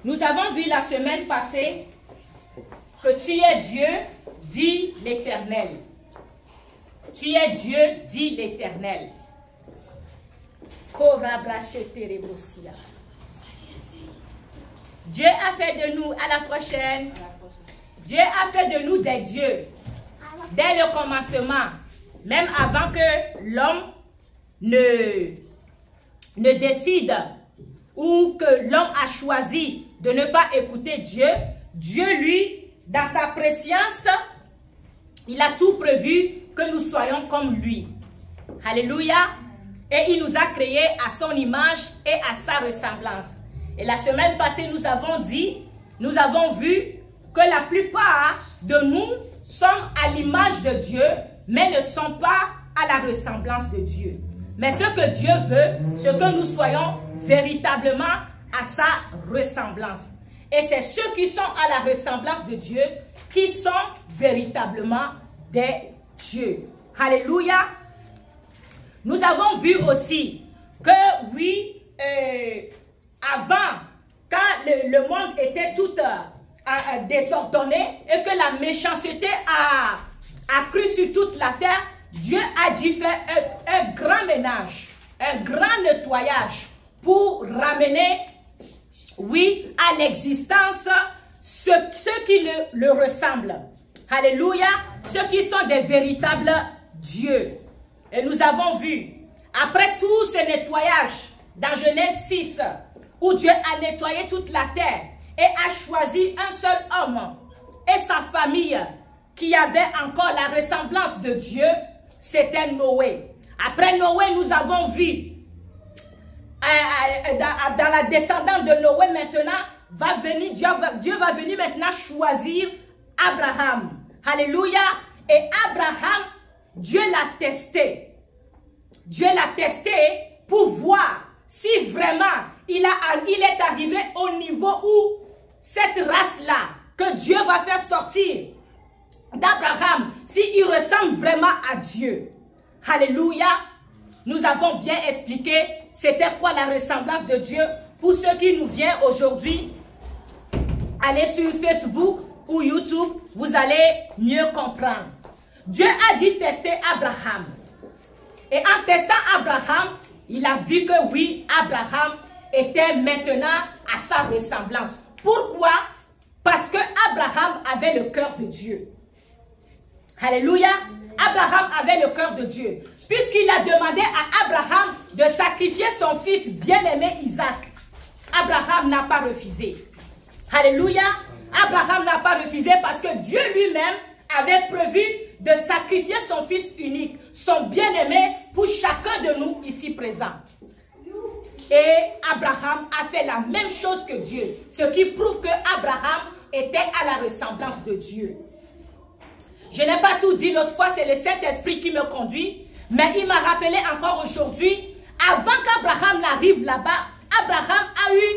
Nous avons vu la semaine passée que tu es Dieu, dit l'Éternel. Tu es Dieu, dit l'Éternel. Dieu a fait de nous, à la prochaine, Dieu a fait de nous des dieux dès le commencement, même avant que l'homme ne décide ou que l'homme a choisi de ne pas écouter Dieu. Dieu, lui, dans sa préscience, il a tout prévu que nous soyons comme lui. Alléluia. Et il nous a créés à son image et à sa ressemblance. Et la semaine passée, nous avons vu que la plupart de nous sommes à l'image de Dieu, mais ne sont pas à la ressemblance de Dieu. Mais ce que Dieu veut, c'est que nous soyons véritablement à sa ressemblance. Et c'est ceux qui sont à la ressemblance de Dieu qui sont véritablement des dieux. Alléluia. Nous avons vu aussi que oui, avant, quand le monde était tout désordonné et que la méchanceté a cru sur toute la terre, Dieu a dû faire un grand ménage, un grand nettoyage pour ramener, oui, à l'existence ceux qui le ressemblent. Alléluia, ceux qui sont des véritables dieux. Et nous avons vu, après tout ce nettoyage, dans Genèse 6, où Dieu a nettoyé toute la terre et a choisi un seul homme et sa famille qui avait encore la ressemblance de Dieu, c'était Noé. Après Noé, nous avons vu, dans la descendante de Noé maintenant, Dieu va venir maintenant choisir Abraham. Alléluia. Et Abraham, Dieu l'a testé. Dieu l'a testé pour voir si vraiment il est arrivé au niveau où cette race-là que Dieu va faire sortir d'Abraham, s'il ressemble vraiment à Dieu. Alléluia. Nous avons bien expliqué c'était quoi la ressemblance de Dieu. Pour ceux qui nous viennent aujourd'hui, allez sur Facebook ou YouTube, vous allez mieux comprendre. Dieu a dû tester Abraham. Et en testant Abraham, il a vu que oui, Abraham était maintenant à sa ressemblance. Pourquoi? Parce que Abraham avait le cœur de Dieu. Alléluia. Abraham avait le cœur de Dieu. Puisqu'il a demandé à Abraham de sacrifier son fils bien-aimé Isaac, Abraham n'a pas refusé. Alléluia. Abraham n'a pas refusé parce que Dieu lui-même avait prévu de sacrifier son fils unique, son bien-aimé, pour chacun de nous ici présents. Et Abraham a fait la même chose que Dieu, ce qui prouve que Abraham était à la ressemblance de Dieu. Je n'ai pas tout dit l'autre fois, c'est le Saint-Esprit qui me conduit, mais il m'a rappelé encore aujourd'hui, avant qu'Abraham n'arrive là-bas, Abraham a eu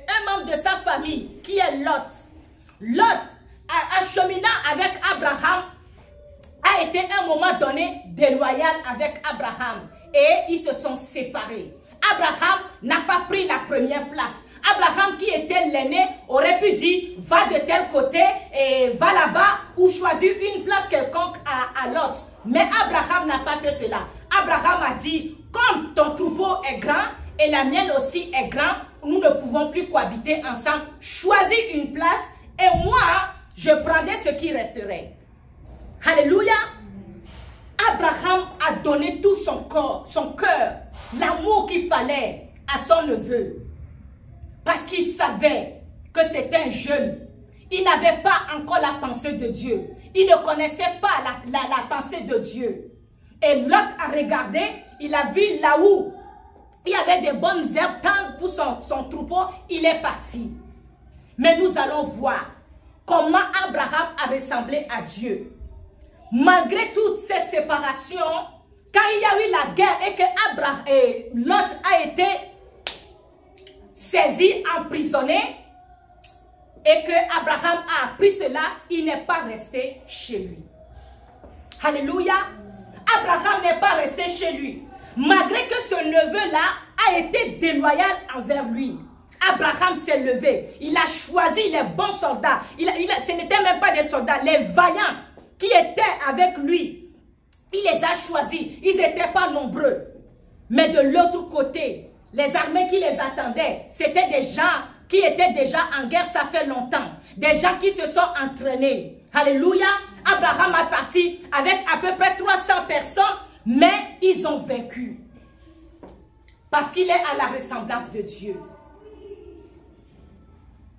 un membre de sa famille qui est Lot. Lot, en cheminant avec Abraham, a été à un moment donné déloyal avec Abraham et ils se sont séparés. Abraham n'a pas pris la première place. Abraham, qui était l'aîné, aurait pu dire va de tel côté et va là-bas ou choisir une place quelconque à l'autre. Mais Abraham n'a pas fait cela. Abraham a dit comme ton troupeau est grand et la mienne aussi est grand, nous ne pouvons plus cohabiter ensemble. Choisis une place et moi, je prendrai ce qui resterait. Alléluia. Abraham a donné tout son corps, son cœur, l'amour qu'il fallait à son neveu. Parce qu'il savait que c'était un jeune. Il n'avait pas encore la pensée de Dieu. Il ne connaissait pas la pensée de Dieu. Et Lot a regardé, il a vu là où il y avait des bonnes herbes, tant pour son troupeau, il est parti. Mais nous allons voir comment Abraham a ressemblé à Dieu. Malgré toutes ces séparations, quand il y a eu la guerre et que Lot a été saisi, emprisonné, et que Abraham a appris cela, il n'est pas resté chez lui. Alléluia. Abraham n'est pas resté chez lui. Malgré que ce neveu-là a été déloyal envers lui. Abraham s'est levé. Il a choisi les bons soldats. Ce n'étaient même pas des soldats, les vaillants qui étaient avec lui. Il les a choisis. Ils n'étaient pas nombreux. Mais de l'autre côté, les armées qui les attendaient, c'était des gens qui étaient déjà en guerre, ça fait longtemps. Des gens qui se sont entraînés. Alléluia. Abraham a parti avec à peu près 300 personnes, mais ils ont vaincu. Parce qu'il est à la ressemblance de Dieu.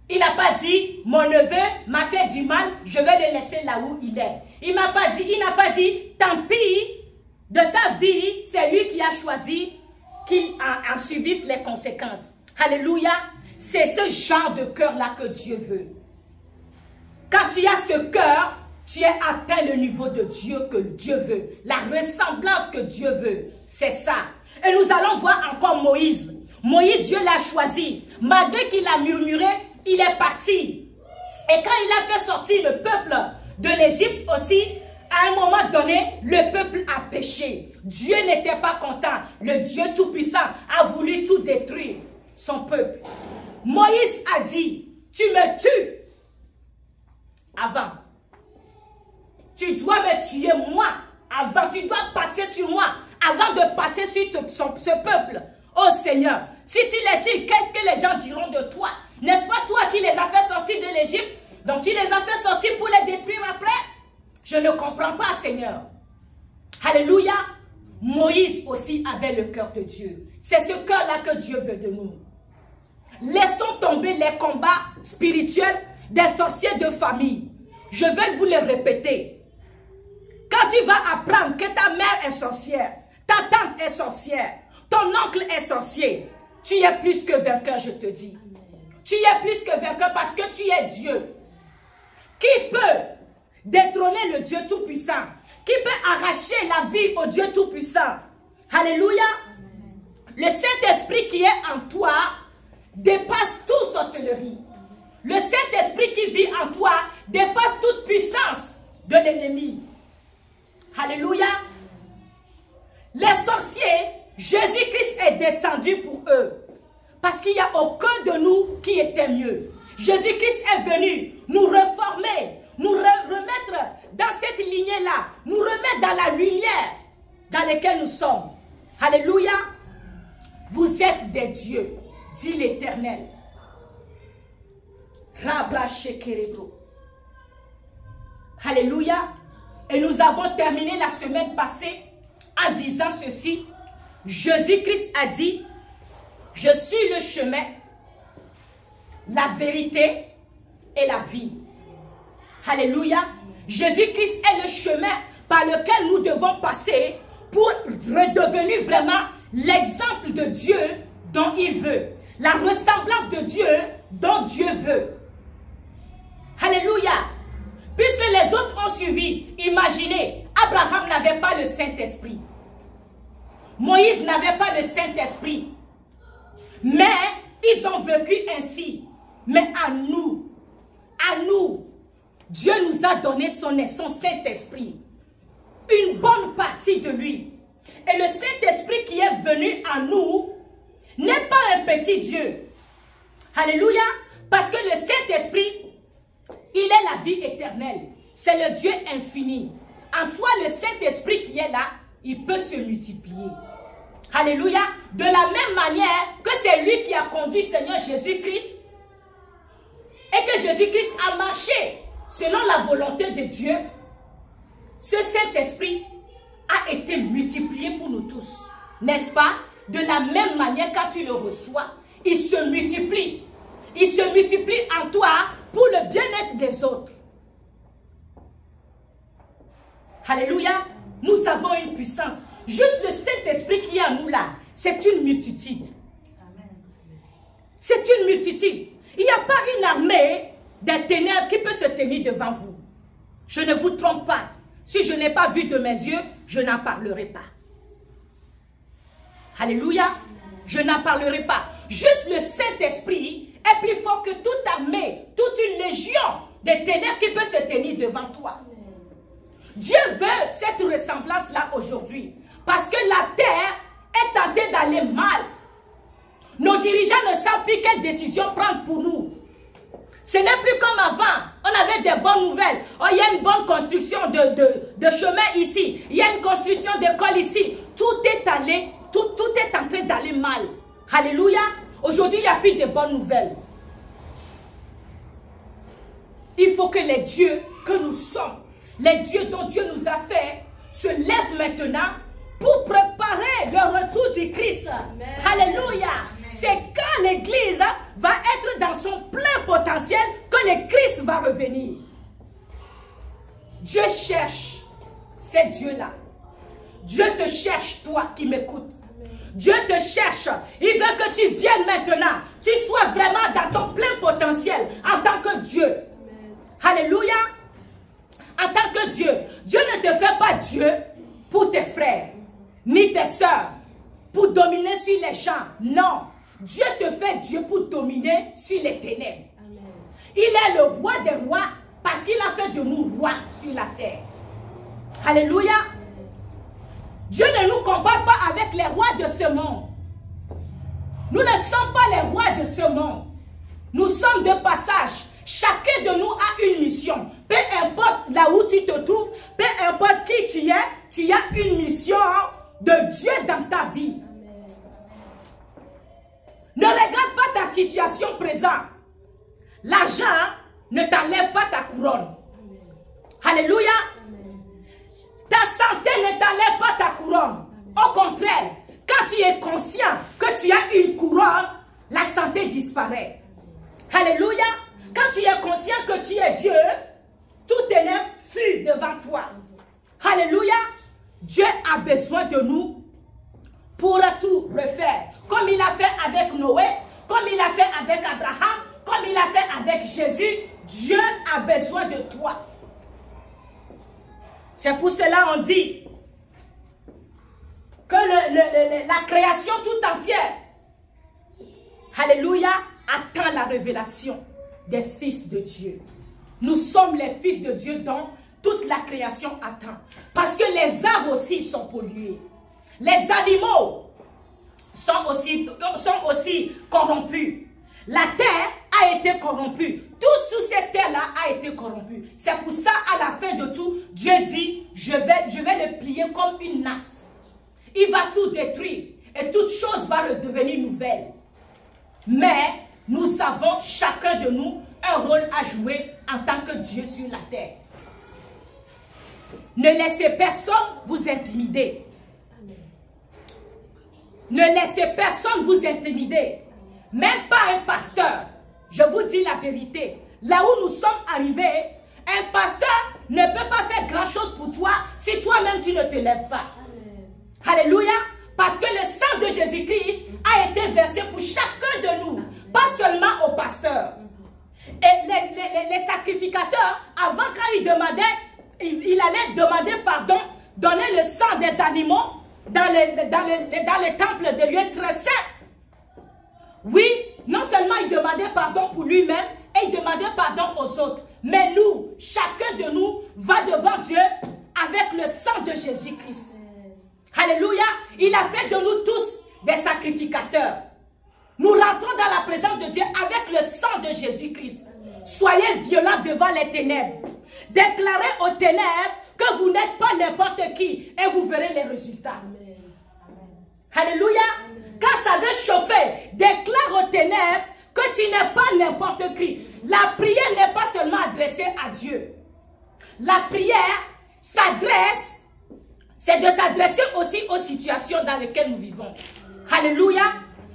Il n'a pas dit, mon neveu m'a fait du mal, je vais le laisser là où il est. Il n'a pas dit, tant pis, de sa vie, c'est lui qui a choisi qu'il en subisse les conséquences. Alléluia. C'est ce genre de cœur-là que Dieu veut. Quand tu as ce cœur, tu as atteint le niveau de Dieu que Dieu veut. La ressemblance que Dieu veut. C'est ça. Et nous allons voir encore Moïse. Moïse, Dieu l'a choisi. Malgré qu'il a murmuré, il est parti. Et quand il a fait sortir le peuple de l'Égypte aussi, à un moment donné, le peuple a péché. Dieu n'était pas content. Le Dieu Tout-Puissant a voulu tout détruire, son peuple. Moïse a dit, tu me tues avant. Tu dois me tuer moi avant. Tu dois passer sur moi avant de passer sur ce peuple. Oh Seigneur, si tu les tues, qu'est-ce que les gens diront de toi? N'est-ce pas toi qui les as fait sortir de l'Égypte? Donc tu les as fait sortir pour les détruire après? Je ne comprends pas, Seigneur. Alléluia. Moïse aussi avait le cœur de Dieu. C'est ce cœur-là que Dieu veut de nous. Laissons tomber les combats spirituels des sorciers de famille. Je vais vous le répéter. Quand tu vas apprendre que ta mère est sorcière, ta tante est sorcière, ton oncle est sorcier, tu es plus que vainqueur, je te dis. Tu es plus que vainqueur parce que tu es Dieu. Qui peut détrôner le Dieu Tout-Puissant? Qui peut arracher la vie au Dieu Tout-Puissant? Alléluia. Le Saint-Esprit qui est en toi dépasse toute sorcellerie. Le Saint-Esprit qui vit en toi dépasse toute puissance de l'ennemi. Alléluia. Les sorciers, Jésus-Christ est descendu pour eux. Parce qu'il n'y a aucun de nous qui était mieux. Jésus-Christ est venu nous reformer, nous remettre dans cette lignée-là, nous remettre dans la lumière dans laquelle nous sommes. Alléluia. Vous êtes des dieux, dit l'Éternel. Alléluia. Et nous avons terminé la semaine passée en disant ceci. Jésus-Christ a dit, je suis le chemin, la vérité et la vie. Alléluia. Jésus-Christ est le chemin par lequel nous devons passer pour redevenir vraiment l'exemple de Dieu dont il veut. La ressemblance de Dieu dont Dieu veut. Alléluia. Puisque les autres ont suivi, imaginez, Abraham n'avait pas le Saint-Esprit. Moïse n'avait pas le Saint-Esprit. Mais ils ont vécu ainsi. Mais à nous, Dieu nous a donné son Saint-Esprit. Une bonne partie de lui. Et le Saint-Esprit qui est venu à nous n'est pas un petit Dieu. Alléluia. Parce que le Saint-Esprit, il est la vie éternelle. C'est le Dieu infini. En toi, le Saint-Esprit qui est là, il peut se multiplier. Alléluia. De la même manière que c'est lui qui a conduit Seigneur Jésus-Christ et que Jésus-Christ a marché selon la volonté de Dieu, ce Saint-Esprit a été multiplié pour nous tous. N'est-ce pas? De la même manière, quand tu le reçois, il se multiplie. Il se multiplie en toi pour le bien-être des autres. Alléluia. Nous avons une puissance. Juste le Saint-Esprit qui est en nous là, c'est une multitude. C'est une multitude. Il n'y a pas une armée des ténèbres qui peut se tenir devant vous. Je ne vous trompe pas. Si je n'ai pas vu de mes yeux, je n'en parlerai pas. Alléluia. Je n'en parlerai pas. Juste le Saint-Esprit est plus fort que toute armée, toute une légion des ténèbres qui peut se tenir devant toi. Dieu veut cette ressemblance-là aujourd'hui. Parce que la terre est tentée d'aller mal. Nos dirigeants ne savent plus quelle décision prendre pour nous. Ce n'est plus comme avant. On avait des bonnes nouvelles. Oh, il y a une bonne construction de chemin ici. Il y a une construction d'école ici. Tout est allé, tout est en train d'aller mal. Alléluia. Aujourd'hui, il n'y a plus de bonnes nouvelles. Il faut que les dieux que nous sommes, les dieux dont Dieu nous a fait, se lèvent maintenant pour préparer le retour du Christ. Amen. Alléluia. C'est quand l'église va être dans son plein potentiel que le Christ va revenir. Dieu cherche ces dieux-là. Dieu te cherche, toi qui m'écoutes. Dieu te cherche. Il veut que tu viennes maintenant. Tu sois vraiment dans ton plein potentiel en tant que Dieu. Amen. Alléluia. En tant que Dieu. Dieu ne te fait pas Dieu pour tes frères, ni tes sœurs, pour dominer sur les gens. Non. Dieu te fait Dieu pour dominer sur les ténèbres. Amen. Il est le roi des rois parce qu'il a fait de nous rois sur la terre. Alléluia. Dieu ne nous combat pas avec les rois de ce monde. Nous ne sommes pas les rois de ce monde. Nous sommes de passage. Chacun de nous a une mission. Peu importe là où tu te trouves, peu importe qui tu as une mission de Dieu dans ta vie. Ne regarde pas ta situation présente. L'argent ne t'enlève pas ta couronne. Alléluia. Ta santé ne t'enlève pas ta couronne. Au contraire, quand tu es conscient que tu as une couronne, la santé disparaît. Alléluia. Quand tu es conscient que tu es Dieu, tout ténèbre fuit devant toi. Alléluia. Dieu a besoin de nous pour tout refaire. Comme il a fait avec Noé, comme il a fait avec Abraham, comme il a fait avec Jésus, Dieu a besoin de toi. C'est pour cela on dit que la création tout entière, alléluia, attend la révélation des fils de Dieu. Nous sommes les fils de Dieu dont toute la création attend. Parce que les arbres aussi sont pollués. Les animaux sont aussi corrompus. La terre a été corrompue. Tout sur cette terre-là a été corrompu. C'est pour ça, à la fin de tout, Dieu dit, je vais le plier comme une natte. Il va tout détruire. Et toute chose va redevenir nouvelle. Mais nous avons, chacun de nous, un rôle à jouer en tant que Dieu sur la terre. Ne laissez personne vous intimider. Ne laissez personne vous intimider. Même pas un pasteur. Je vous dis la vérité. Là où nous sommes arrivés, un pasteur ne peut pas faire grand chose pour toi si toi-même tu ne te lèves pas. Amen. Alléluia. Parce que le sang de Jésus-Christ a été versé pour chacun de nous. Pas seulement au pasteur. Et les sacrificateurs, avant quand ils demandaient, il allait demander pardon, donner le sang des animaux dans les temples de lieux très saints. Oui, non seulement il demandait pardon pour lui-même, et il demandait pardon aux autres. Mais nous, chacun de nous va devant Dieu avec le sang de Jésus-Christ. Alléluia. Il a fait de nous tous des sacrificateurs. Nous rentrons dans la présence de Dieu avec le sang de Jésus-Christ. Soyez violents devant les ténèbres. Déclarez aux ténèbres que vous n'êtes pas n'importe qui et vous verrez les résultats. Amen. Alléluia. Amen. Quand ça veut chauffer, déclare aux ténèbres que tu n'es pas n'importe qui. La prière n'est pas seulement adressée à Dieu. La prière s'adresse, c'est de s'adresser aussi aux situations dans lesquelles nous vivons. Alléluia.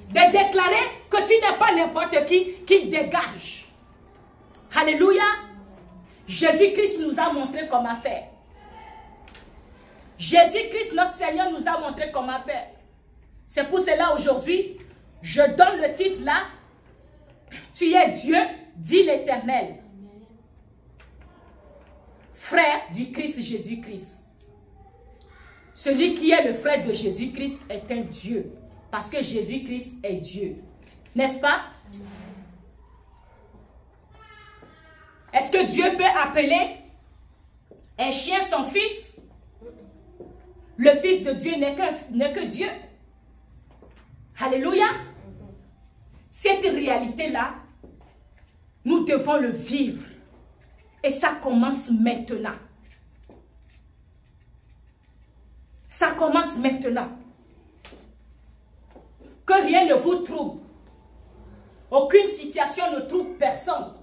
De déclarer que tu n'es pas n'importe qui dégage. Alléluia. Jésus-Christ nous a montré comment faire. Jésus-Christ, notre Seigneur, nous a montré comment faire. C'est pour cela aujourd'hui, je donne le titre là. Tu es Dieu, dit l'Éternel. Frère du Christ Jésus-Christ. Celui qui est le frère de Jésus-Christ est un Dieu. Parce que Jésus-Christ est Dieu. N'est-ce pas? Est-ce que Dieu peut appeler un chien son fils? Le fils de Dieu n'est que Dieu. Alléluia. cette réalité-là, nous devons le vivre. Et ça commence maintenant. Ça commence maintenant. Que rien ne vous trouble. Aucune situation ne trouble personne.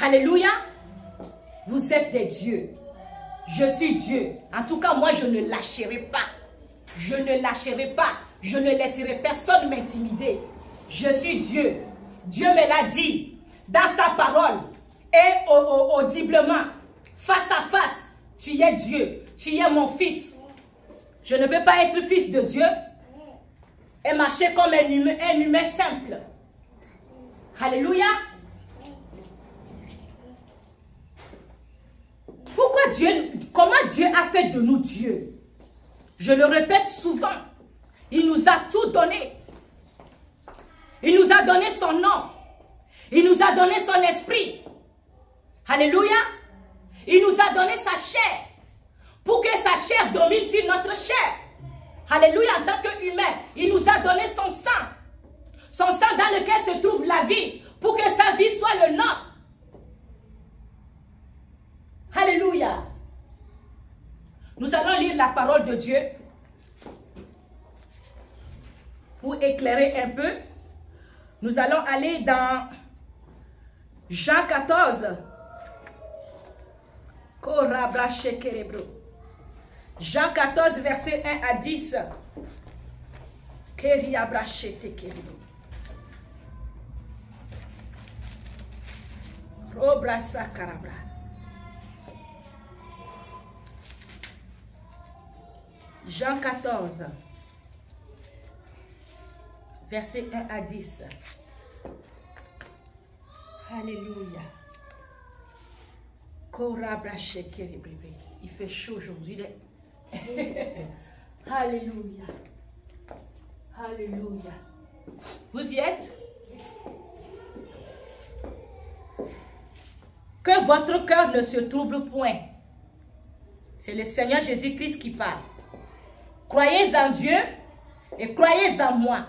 Alléluia. Vous êtes des dieux. Je suis Dieu. En tout cas, moi, je ne lâcherai pas. Je ne lâcherai pas. Je ne laisserai personne m'intimider. Je suis Dieu. Dieu me l'a dit dans sa parole et audiblement, face à face. Tu es Dieu. Tu es mon fils. Je ne peux pas être fils de Dieu et marcher comme un humain simple. Alléluia. Comment Dieu a fait de nous Dieu? Je le répète souvent. Il nous a tout donné. Il nous a donné son nom. Il nous a donné son esprit. Alléluia. Il nous a donné sa chair. Pour que sa chair domine sur notre chair. Alléluia. En tant qu'humain, il nous a donné son sang. Son sang dans lequel se trouve la vie. Pour que sa vie soit le nôtre. Alléluia. Nous allons lire la parole de Dieu pour éclairer un peu. Nous allons aller dans Jean 14. Jean 14, verset 1 à 10. Jean 14, verset 1 à 10. Alléluia. Il fait chaud aujourd'hui. Alléluia. Alléluia. Vous y êtes? Que votre cœur ne se trouble point. C'est le Seigneur Jésus-Christ qui parle. Croyez en Dieu et croyez en moi.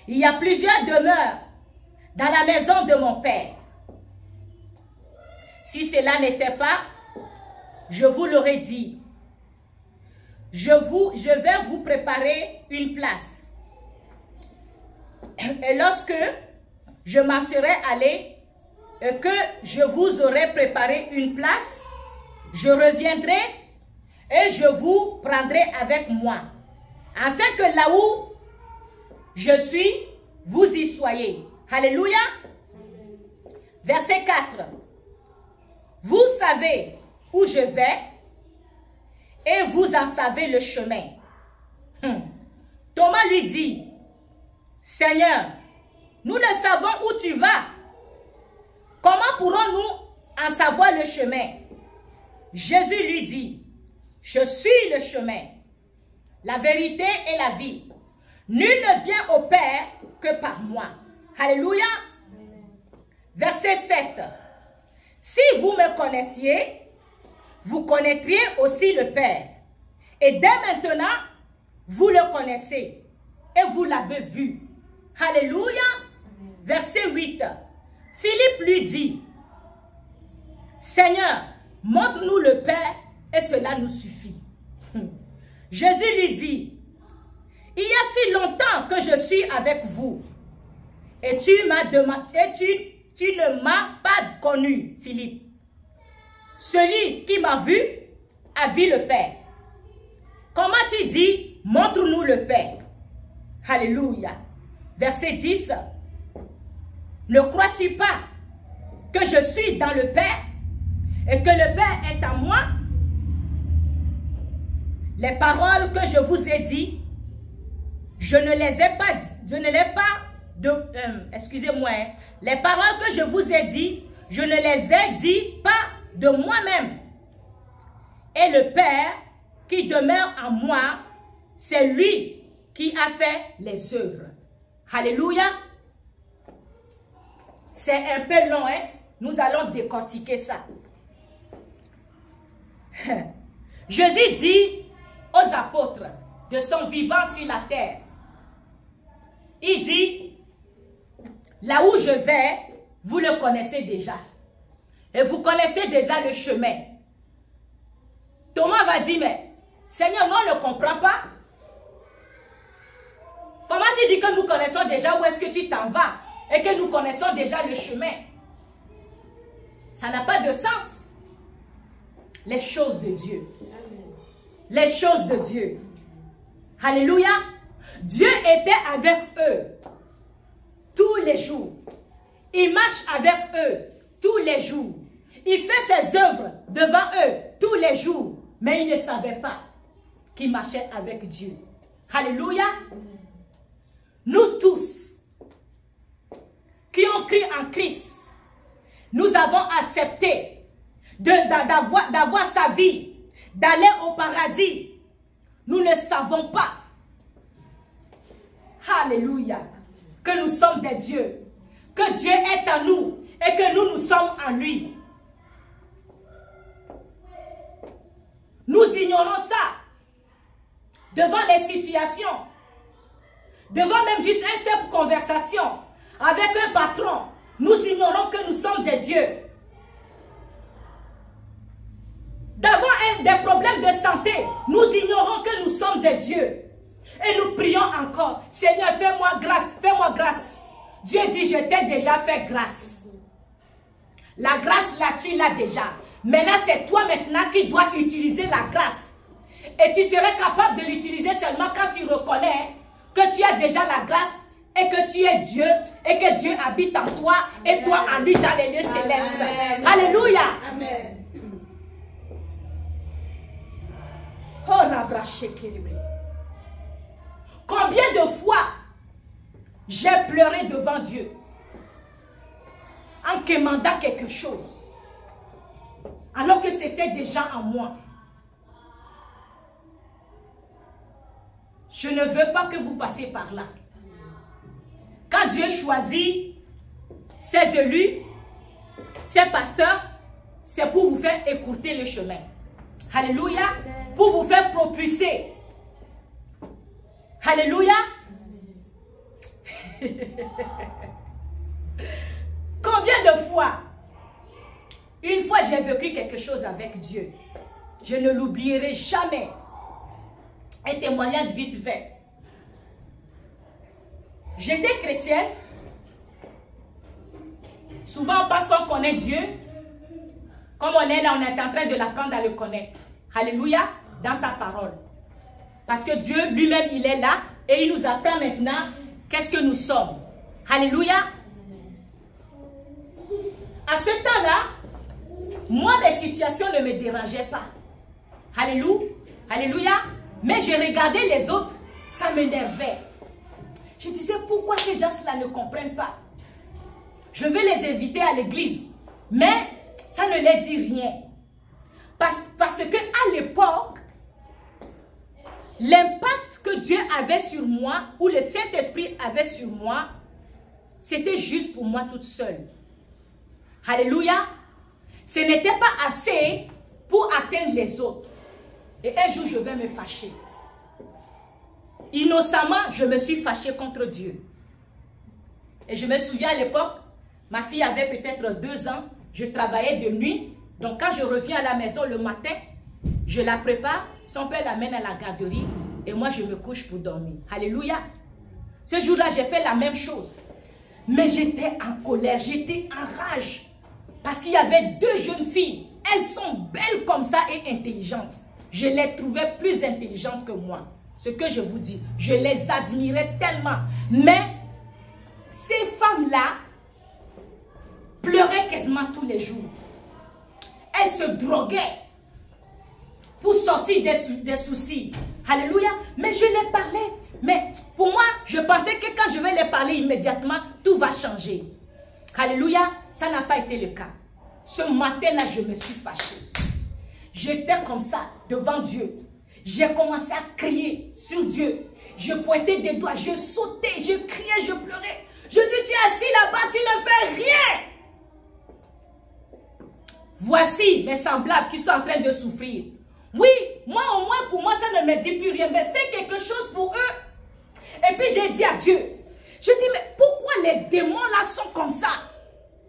Il y a plusieurs demeures dans la maison de mon Père. Si cela n'était pas, je vous l'aurais dit. Je vais vous préparer une place. Et lorsque je m'en serai allé et que je vous aurai préparé une place, je reviendrai et je vous prendrai avec moi, afin que là où je suis, vous y soyez. Alléluia. Verset 4. Vous savez où je vais et vous en savez le chemin. Thomas lui dit, Seigneur, nous ne savons où tu vas. Comment pourrons-nous en savoir le chemin? Jésus lui dit, je suis le chemin, la vérité et la vie. Nul ne vient au Père que par moi. Alléluia. Verset 7. Si vous me connaissiez, vous connaîtriez aussi le Père. Et dès maintenant, vous le connaissez et vous l'avez vu. Alléluia. Verset 8. Philippe lui dit, Seigneur, montre-nous le Père et cela nous suffit. Jésus lui dit, il y a si longtemps que je suis avec vous et tu ne m'as pas connu, Philippe. Celui qui m'a vu a vu le Père. Comment tu dis, montre-nous le Père? Alléluia. Verset 10. Ne crois-tu pas que je suis dans le Père et que le Père est en moi? Les paroles que je vous ai dites, excusez-moi, les paroles que je vous ai dites, je ne les ai dites pas de moi-même. Et le Père qui demeure en moi, c'est lui qui a fait les œuvres. Alléluia. C'est un peu long, hein? Nous allons décortiquer ça. Jésus dit aux apôtres de son vivant sur la terre, il dit, là où je vais, vous le connaissez déjà. Et vous connaissez déjà le chemin. Thomas va dire, mais Seigneur, nous on ne comprend pas. Comment tu dis que nous connaissons déjà où est-ce que tu t'en vas et que nous connaissons déjà le chemin? Ça n'a pas de sens. Les choses de Dieu. Les choses de Dieu. Alléluia. Dieu était avec eux tous les jours. Il marche avec eux tous les jours. Il fait ses œuvres devant eux tous les jours. Mais ils ne savaient pas qu'il marchait avec Dieu. Alléluia. Nous tous qui ont cru en Christ, nous avons accepté d'avoir sa vie, d'aller au paradis. Nous ne savons pas, alléluia, que nous sommes des dieux, que Dieu est en nous et que nous sommes en lui. Nous ignorons ça devant les situations, devant même juste une simple conversation avec un patron. Nous ignorons que nous sommes des dieux. D'avoir des problèmes de santé, nous ignorons que nous sommes des dieux. Et nous prions encore, Seigneur, fais-moi grâce, fais-moi grâce. Dieu dit, je t'ai déjà fait grâce. La grâce, là, tu l'as déjà. Maintenant, c'est toi maintenant qui dois utiliser la grâce. Et tu serais capable de l'utiliser seulement quand tu reconnais que tu as déjà la grâce et que tu es Dieu et que Dieu habite en toi et toi en lui dans les lieux célestes. Amen. Alléluia. Amen. Combien de fois j'ai pleuré devant Dieu en quémandant quelque chose alors que c'était déjà en moi. Je ne veux pas que vous passiez par là. Quand Dieu choisit ses élus, ses pasteurs, c'est pour vous faire écourter le chemin. Alléluia. Pour vous faire propulser. Alléluia. Combien de fois, une fois j'ai vécu quelque chose avec Dieu, je ne l'oublierai jamais. Un témoignage vite fait. J'étais chrétienne. Souvent on pense qu'on connaît Dieu. Comme on est là, on est en train de l'apprendre à le connaître. Alléluia, dans sa parole. Parce que Dieu lui-même, il est là et il nous apprend maintenant qu'est-ce que nous sommes. Alléluia. À ce temps-là, moi, les situations ne me dérangeaient pas. Alléluia. Alléluia. Mais je regardais les autres, ça m'énervait. Je disais, pourquoi ces gens-là ne comprennent pas? Je veux les inviter à l'église, mais ça ne les dit rien. Parce que à l'époque, l'impact que Dieu avait sur moi, ou le Saint-Esprit avait sur moi, c'était juste pour moi toute seule. Alléluia. Ce n'était pas assez pour atteindre les autres. Et un jour, je vais me fâcher. Innocemment, je me suis fâchée contre Dieu. Et je me souviens à l'époque, ma fille avait peut-être 2 ans. Je travaillais de nuit. Donc quand je reviens à la maison le matin, je la prépare. Son père l'amène à la garderie. Et moi, je me couche pour dormir. Alléluia. Ce jour-là, j'ai fait la même chose. Mais j'étais en colère, j'étais en rage. Parce qu'il y avait 2 jeunes filles. Elles sont belles comme ça et intelligentes. Je les trouvais plus intelligentes que moi. Ce que je vous dis, je les admirais tellement. Mais ces femmes-là pleuraient quasiment tous les jours. Elles se droguaient pour sortir des soucis. Alléluia. Mais je les parlais. Mais pour moi, je pensais que quand je vais les parler immédiatement, tout va changer. Alléluia. Ça n'a pas été le cas. Ce matin-là, je me suis fâchée. J'étais comme ça, devant Dieu. J'ai commencé à crier sur Dieu. Je pointais des doigts, je sautais, je criais, je pleurais. Je dis, tu es assis là-bas, tu ne fais rien. Voici mes semblables qui sont en train de souffrir. Oui, moi au moins, pour moi, ça ne me dit plus rien. Mais fais quelque chose pour eux. Et puis j'ai dit à Dieu, Je dis, mais pourquoi les démons là sont comme ça?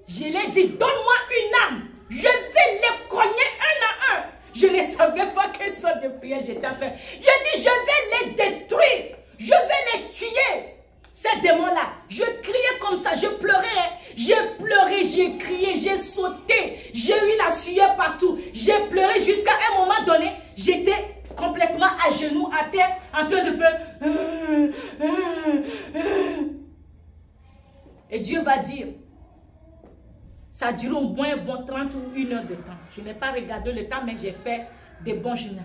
Je lui ai dit, donne-moi une arme. Je vais les cogner un à un. Je ne savais pas quelle sorte de prière j'étais en train. Je dis, je vais les détruire. Je vais les tuer. Ces démons-là, je criais comme ça, je pleurais. J'ai pleuré, j'ai crié, j'ai sauté. J'ai eu la sueur partout. J'ai pleuré jusqu'à un moment donné. J'étais complètement à genoux, à terre, en train de faire... Et Dieu va dire, ça dure au moins 30 ou 1 heure de temps. Je n'ai pas regardé le temps, mais j'ai fait des bons jeûnes.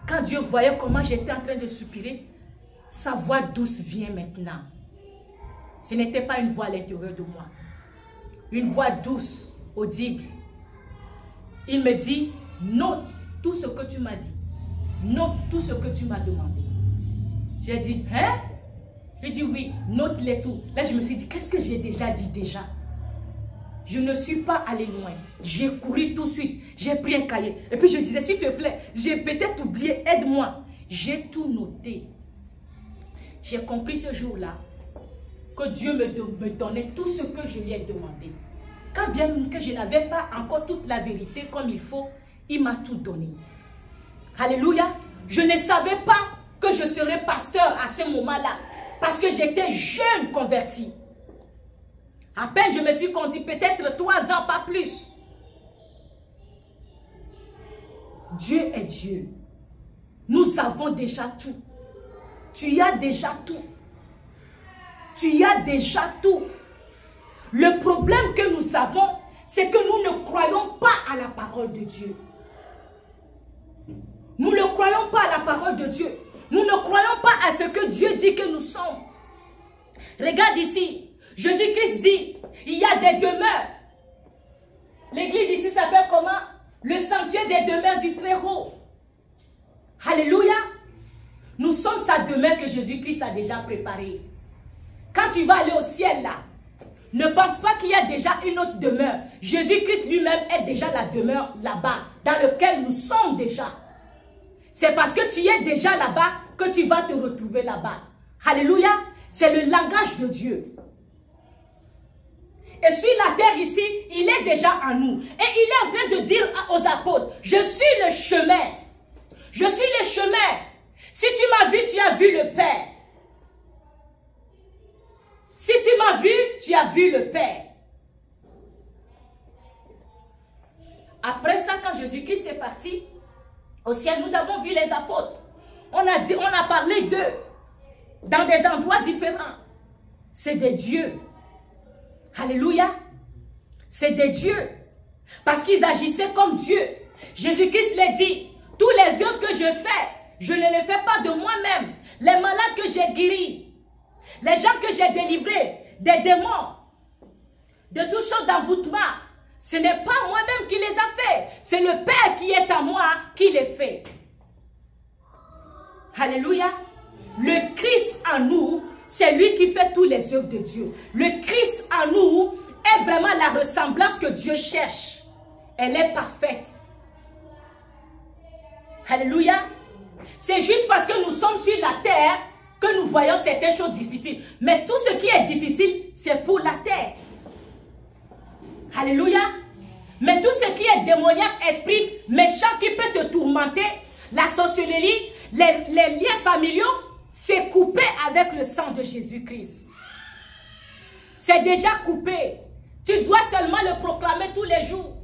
Quand Dieu voyait comment j'étais en train de soupirer, sa voix douce vient maintenant. Ce n'était pas une voix à l'intérieur de moi. Une voix douce, audible. Il me dit, note tout ce que tu m'as dit. Note tout ce que tu m'as demandé. J'ai dit, hein? Il dit oui, note-les tout. Là, je me suis dit, qu'est-ce que j'ai déjà dit déjà? Je ne suis pas allé loin. J'ai couru tout de suite. J'ai pris un cahier. Et puis je disais, s'il te plaît, j'ai peut-être oublié, aide-moi. J'ai tout noté. J'ai compris ce jour-là que Dieu me donnait tout ce que je lui ai demandé. Quand bien que je n'avais pas encore toute la vérité comme il faut, il m'a tout donné. Alléluia. Je ne savais pas que je serais pasteur à ce moment-là. Parce que j'étais jeune converti. À peine je me suis conduit, peut-être 3 ans, pas plus. Dieu est Dieu. Nous avons déjà tout. Tu as déjà tout. Tu as déjà tout. Le problème que nous avons, c'est que nous ne croyons pas à la parole de Dieu. Nous ne croyons pas à la parole de Dieu. Nous ne croyons pas à ce que Dieu dit que nous sommes. Regarde ici. Jésus-Christ dit, il y a des demeures. L'église ici s'appelle comment? Le sanctuaire des demeures du Très-Haut. Alléluia. Nous sommes sa demeure que Jésus-Christ a déjà préparée. Quand tu vas aller au ciel là, ne pense pas qu'il y a déjà une autre demeure. Jésus-Christ lui-même est déjà la demeure là-bas, dans laquelle nous sommes déjà. C'est parce que tu es déjà là-bas que tu vas te retrouver là-bas. Alléluia. C'est le langage de Dieu. Et sur la terre ici, il est déjà en nous. Et il est en train de dire aux apôtres, je suis le chemin. Je suis le chemin. Si tu m'as vu, tu as vu le Père. Si tu m'as vu, tu as vu le Père. Après ça, quand Jésus-Christ est parti au ciel, nous avons vu les apôtres. On a parlé d'eux dans des endroits différents. C'est des dieux. Alléluia. C'est des dieux. Parce qu'ils agissaient comme Dieu. Jésus-Christ l'a dit. Tous les œuvres que je fais, je ne les fais pas de moi-même. Les malades que j'ai guéris, les gens que j'ai délivrés, des démons, de toutes choses d'envoûtement, ce n'est pas moi-même qui les a fait. C'est le Père qui est en moi qui les fait. Alléluia. Le Christ en nous, c'est lui qui fait toutes les œuvres de Dieu. Le Christ en nous est vraiment la ressemblance que Dieu cherche. Elle est parfaite. Alléluia. C'est juste parce que nous sommes sur la terre que nous voyons certaines choses difficiles. Mais tout ce qui est difficile, c'est pour la terre. Alléluia. Mais tout ce qui est démoniaque, esprit méchant qui peut te tourmenter, la sorcellerie, les liens familiaux, c'est coupé avec le sang de Jésus-Christ. C'est déjà coupé. Tu dois seulement le proclamer tous les jours.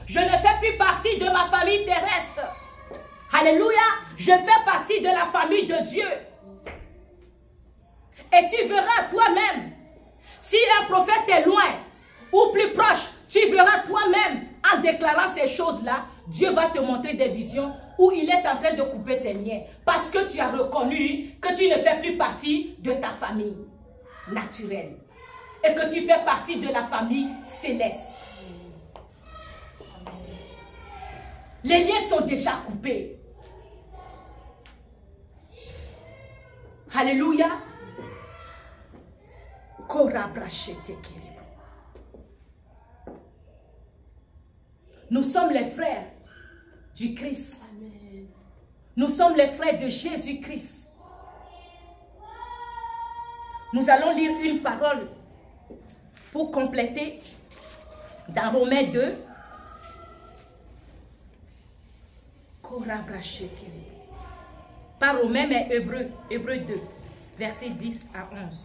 Je ne fais plus partie de ma famille terrestre. Alléluia. Je fais partie de la famille de Dieu. Et tu verras toi-même. Si un prophète est loin ou plus proche, tu verras toi-même en déclarant ces choses-là. Dieu va te montrer des visions où il est en train de couper tes liens. Parce que tu as reconnu que tu ne fais plus partie de ta famille naturelle. Et que tu fais partie de la famille céleste. Les liens sont déjà coupés. Alléluia. Nous sommes les frères du Christ. Amen. Nous sommes les frères de Jésus-Christ. Nous allons lire une parole pour compléter dans Romains 2. Pas Romains, mais Hébreux 2, versets 10 à 11.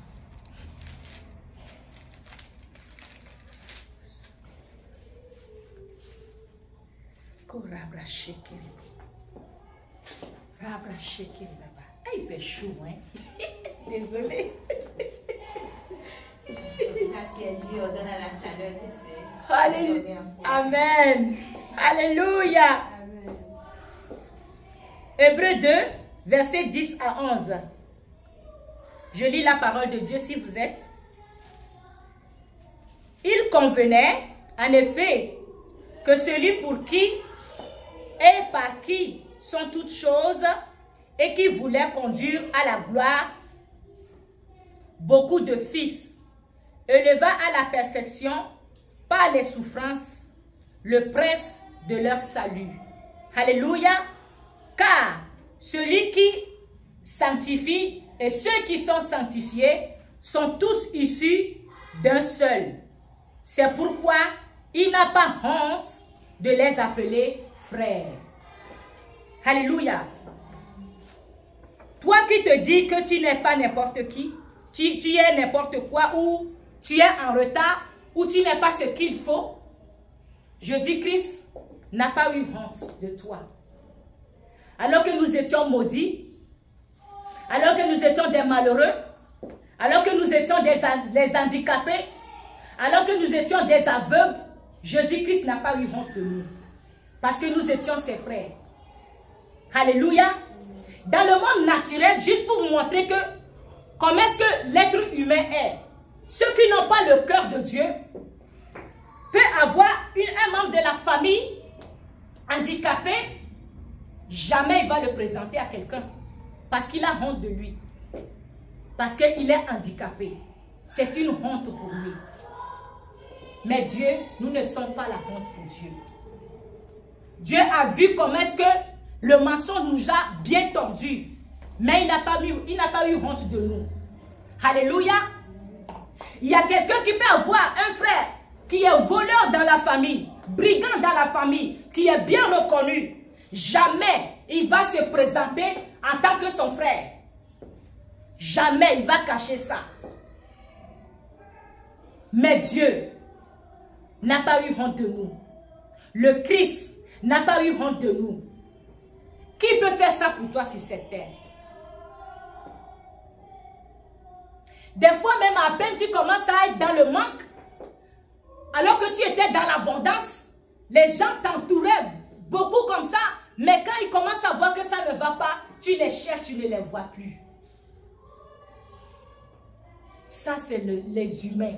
Il fait chaud, hein? Désolé. Tu as dit, on donne à la chaleur de ce. Alléluia. Amen. Alléluia. Amen. Hébreux 2, versets 10 à 11. Je lis la parole de Dieu si vous êtes. Il convenait, en effet, que celui pour qui et par qui sont toutes choses et qui voulait conduire à la gloire beaucoup de fils, éleva à la perfection par les souffrances le prince de leur salut. Alléluia. Car celui qui sanctifie et ceux qui sont sanctifiés sont tous issus d'un seul. C'est pourquoi il n'a pas honte de les appeler frères. Alléluia. Toi qui te dis que tu n'es pas n'importe qui, tu es n'importe quoi, ou tu es en retard, ou tu n'es pas ce qu'il faut, Jésus-Christ n'a pas eu honte de toi. Alors que nous étions maudits, alors que nous étions des malheureux, alors que nous étions des handicapés, alors que nous étions des aveugles, Jésus-Christ n'a pas eu honte de nous. Parce que nous étions ses frères. Alléluia. Dans le monde naturel, juste pour vous montrer que comment est-ce que l'être humain est. Ceux qui n'ont pas le cœur de Dieu peuvent avoir un membre de la famille handicapé. Jamais il va le présenter à quelqu'un. Parce qu'il a honte de lui. Parce qu'il est handicapé. C'est une honte pour lui. Mais Dieu, nous ne sommes pas la honte pour Dieu. Dieu a vu comment est-ce que le mensonge nous a bien tordus. Mais il n'a pas eu honte de nous. Alléluia. Il y a quelqu'un qui peut avoir un frère qui est voleur dans la famille, brigand dans la famille, qui est bien reconnu. Jamais il va se présenter en tant que son frère. Jamais il va cacher ça. Mais Dieu n'a pas eu honte de nous. Le Christ n'a pas eu honte de nous. Qui peut faire ça pour toi sur cette terre? Des fois même à peine tu commences à être dans le manque, alors que tu étais dans l'abondance, les gens t'entouraient beaucoup comme ça, mais quand ils commencent à voir que ça ne va pas, tu les cherches, tu ne les vois plus. Ça c'est les humains.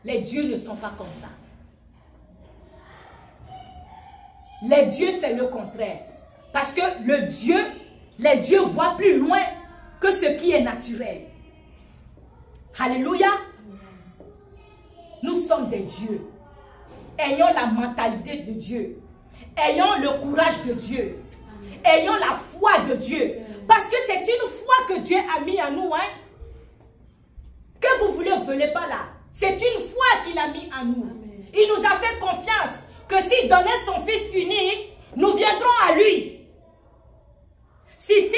Les dieux ne sont pas comme ça. Les dieux c'est le contraire. Parce que les dieux voient plus loin que ce qui est naturel. Alléluia. Nous sommes des dieux. Ayons la mentalité de Dieu. Ayons le courage de Dieu. Ayons la foi de Dieu. Parce que c'est une foi que Dieu a mis en nous. Hein? Que vous voulez, vous ne voulez pas là. C'est une foi qu'il a mis en nous. Amen. Il nous a fait confiance que s'il donnait son Fils unique, nous viendrons à lui. S'il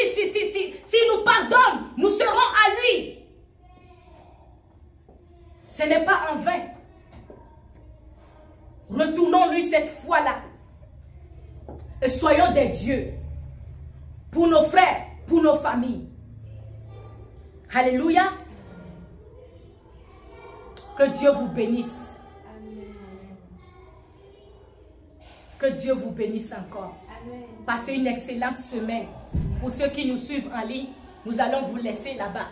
nous pardonne, nous serons à lui. Ce n'est pas en vain. Retournons-lui cette foi-là. Et soyons des dieux. Pour nos frères, pour nos familles. Alléluia. Que Dieu vous bénisse. Que Dieu vous bénisse encore. Amen. Passez une excellente semaine. Pour ceux qui nous suivent en ligne, nous allons vous laisser là-bas.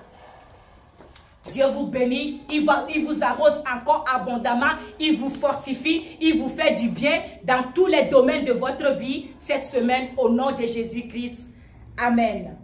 Dieu vous bénit, il vous arrose encore abondamment, il vous fortifie, il vous fait du bien dans tous les domaines de votre vie cette semaine au nom de Jésus-Christ. Amen.